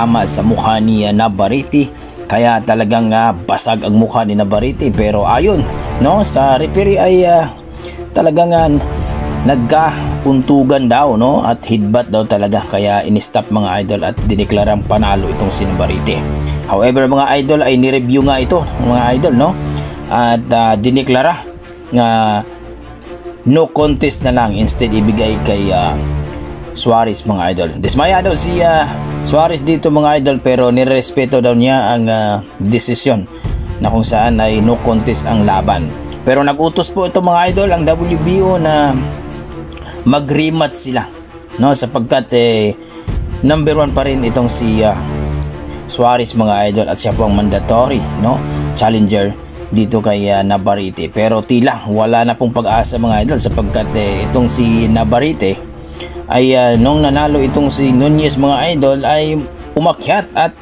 tumama sa mukha ni Navarrete, kaya talagang basag ang mukha ni Navarrete. Pero ayon sa referee ay talagang nagkauntugan daw at hidbat daw talaga, kaya in-stop mga idol at dineklarang panalo itong si Navarrete. However mga idol ay ni-review nga ito mga idol at dineklara nga no contest na lang, instead ibigay kay Suarez mga idol. Dismaya daw si Suarez dito mga idol, pero nirespeto daw niya ang desisyon na kung saan ay no contest ang laban. Pero nagutos po ito mga idol ang WBO na mag-rematch sila sapagkat number 1 pa rin itong si Suarez mga idol, at siya po ang mandatory challenger dito kay Navarrete. Pero tila wala na pong pag-asa mga idol, sapagkat itong si Navarrete ay nung nanalo itong si Nunes mga idol ay umakyat at